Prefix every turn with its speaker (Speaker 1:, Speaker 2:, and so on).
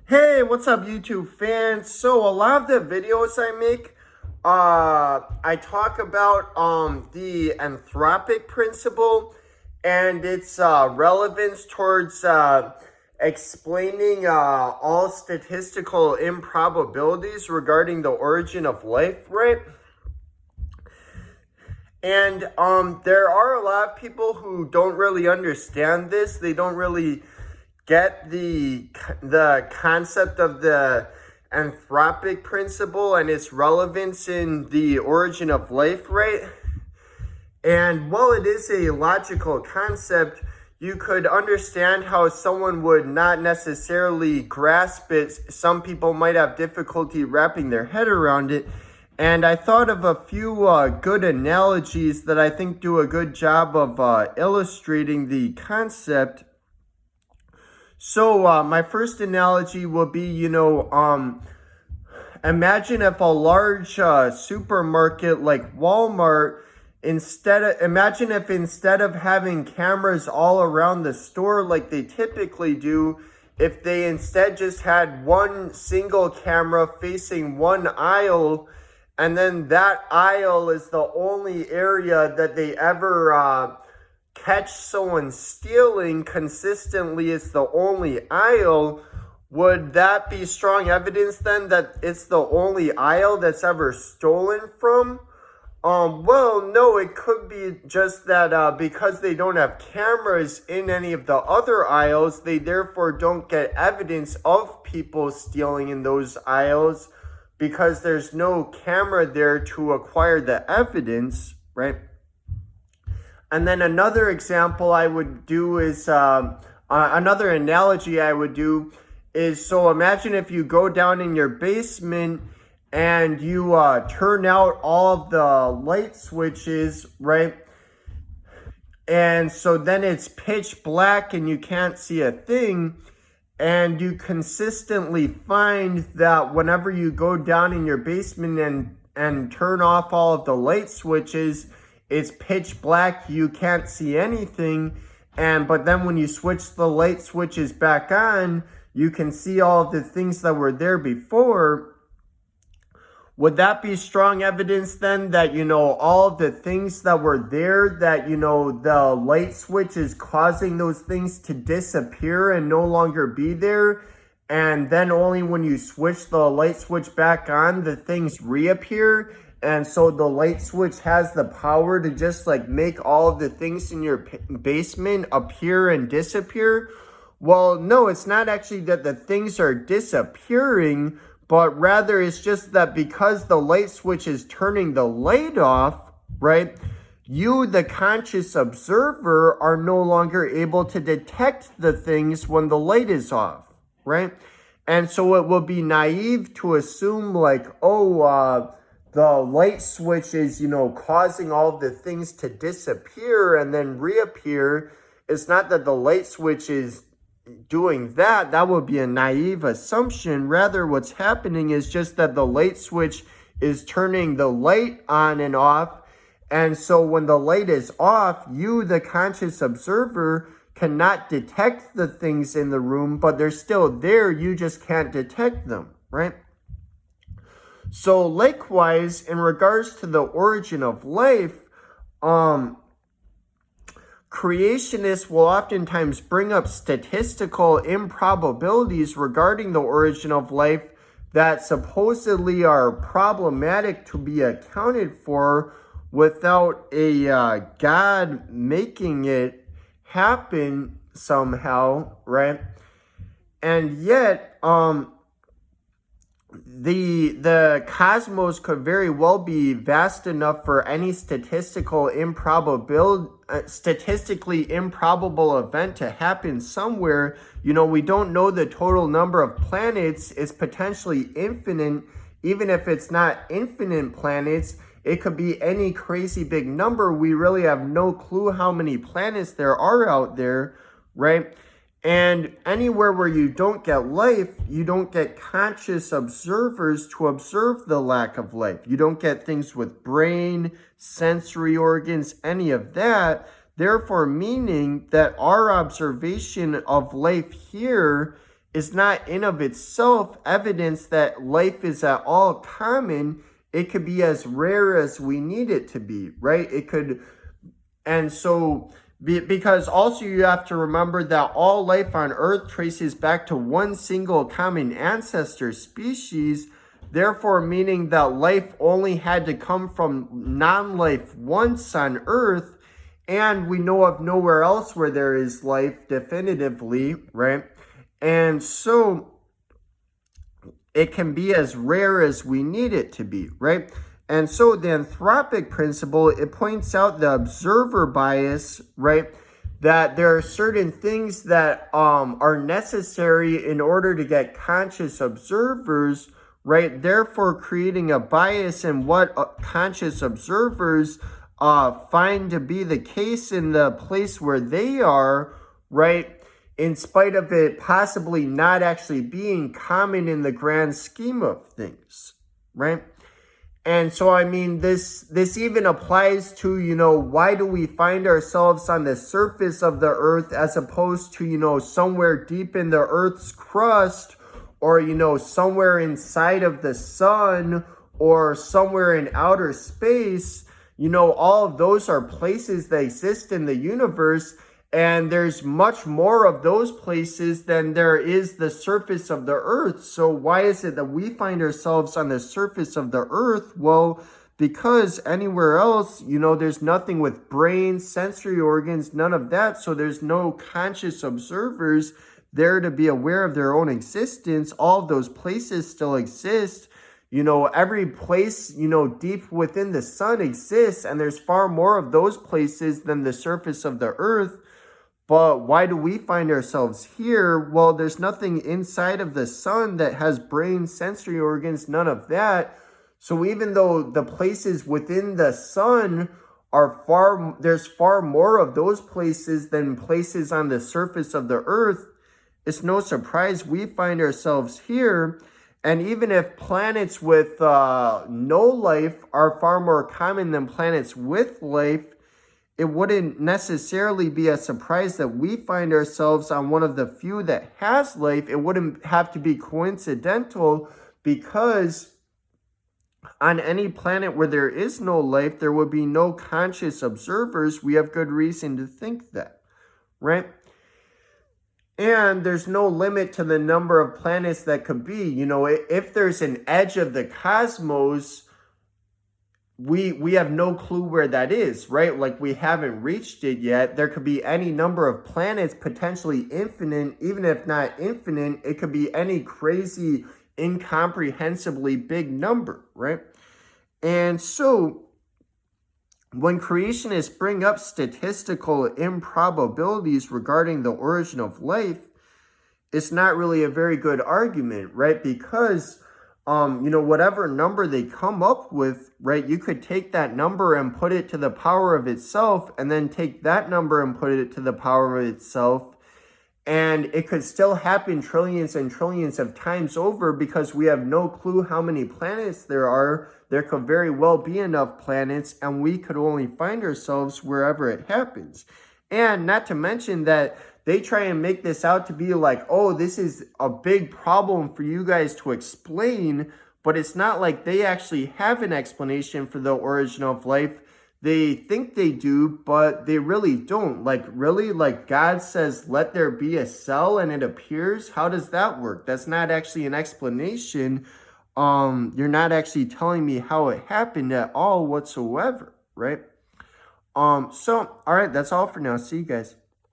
Speaker 1: Hey, what's up, YouTube fans? So a lot of the videos I make, I talk about the anthropic principle and its relevance towards explaining all statistical improbabilities regarding the origin of life, right? And there are a lot of people who don't really understand this. They don't really get the concept of the anthropic principle and its relevance in the origin of life, right? And while it is a logical concept, you could understand how someone would not necessarily grasp it. Some people might have difficulty wrapping their head around it. And I thought of a few good analogies that I think do a good job of illustrating the concept. So my first analogy will be, imagine if a large supermarket like Walmart, imagine if instead of having cameras all around the store like they typically do, if they instead just had one single camera facing one aisle, and then that aisle is the only area that they ever catch someone stealing consistently, it's the only aisle. Would that be strong evidence then that it's the only aisle that's ever stolen from? Well, no, it could be just that because they don't have cameras in any of the other aisles, they therefore don't get evidence of people stealing in those aisles because there's no camera there to acquire the evidence, right? And then another example I would do is, another analogy I would do is, so imagine if you go down in your basement and you turn out all of the light switches, right? And so then it's pitch black and you can't see a thing. And you consistently find that whenever you go down in your basement and turn off all of the light switches, it's pitch black, you can't see anything, but then when you switch the light switches back on, you can see all of the things that were there before. Would that be strong evidence then that, all of the things that were there, that, the light switch is causing those things to disappear and no longer be there? And then only when you switch the light switch back on, the things reappear? And so the light switch has the power to just make all of the things in your basement appear and disappear? Well, no, it's not actually that the things are disappearing, but rather it's just that because the light switch is turning the light off, right? You, the conscious observer, are no longer able to detect the things when the light is off, right? And so it will be naive to assume the light switch is, causing all of the things to disappear and then reappear. It's not that the light switch is doing that. That would be a naive assumption. Rather, what's happening is just that the light switch is turning the light on and off. And so when the light is off, you, the conscious observer, cannot detect the things in the room, but they're still there. You just can't detect them, right? So likewise, in regards to the origin of life, creationists will oftentimes bring up statistical improbabilities regarding the origin of life that supposedly are problematic to be accounted for without a God making it happen somehow, right? And yet, the cosmos could very well be vast enough for any statistically improbable event to happen somewhere. We don't know the total number of planets. It's potentially infinite. Even if it's not infinite planets, it could be any crazy big number. We really have no clue how many planets there are out there, right? And anywhere where you don't get life, you don't get conscious observers to observe the lack of life. You don't get things with brain, sensory organs, any of that. Therefore, meaning that our observation of life here is not in of itself evidence that life is at all common. It could be as rare as we need it to be, right? It could, and so because also you have to remember that all life on Earth traces back to one single common ancestor species, therefore meaning that life only had to come from non-life once on Earth, and we know of nowhere else where there is life definitively, right? And so it can be as rare as we need it to be, right? And so the anthropic principle, it points out the observer bias, right? That there are certain things that are necessary in order to get conscious observers, right? Therefore, creating a bias in what conscious observers find to be the case in the place where they are, right? In spite of it possibly not actually being common in the grand scheme of things, right? And so, I mean, this even applies to, why do we find ourselves on the surface of the earth as opposed to, somewhere deep in the earth's crust, or, somewhere inside of the sun, or somewhere in outer space. All of those are places that exist in the universe. And there's much more of those places than there is the surface of the earth. So why is it that we find ourselves on the surface of the earth? Well, because anywhere else, there's nothing with brains, sensory organs, none of that. So there's no conscious observers there to be aware of their own existence. All of those places still exist. Every place, deep within the sun exists, and there's far more of those places than the surface of the earth. But why do we find ourselves here? Well, there's nothing inside of the sun that has brain, sensory organs, none of that. So even though the places within the sun are there's far more of those places than places on the surface of the earth, it's no surprise we find ourselves here. And even if planets with no life are far more common than planets with life, it wouldn't necessarily be a surprise that we find ourselves on one of the few that has life. It wouldn't have to be coincidental, because on any planet where there is no life, there would be no conscious observers. We have good reason to think that, right? And there's no limit to the number of planets that could be. If there's an edge of the cosmos, we have no clue where that is, right? Like, we haven't reached it yet. There could be any number of planets, potentially infinite. Even if not infinite, it could be any crazy, incomprehensibly big number, right? And so when creationists bring up statistical improbabilities regarding the origin of life, it's not really a very good argument, right? Because whatever number they come up with, right, you could take that number and put it to the power of itself, and then take that number and put it to the power of itself. And it could still happen trillions and trillions of times over, because we have no clue how many planets there are. There could very well be enough planets, and we could only find ourselves wherever it happens. And not to mention that they try and make this out to be like, oh, this is a big problem for you guys to explain, but it's not like they actually have an explanation for the origin of life. They think they do, but they really don't. Like God says, let there be a cell, and it appears. How does that work? That's not actually an explanation. You're not actually telling me how it happened at all whatsoever, right? All right, that's all for now. See you guys.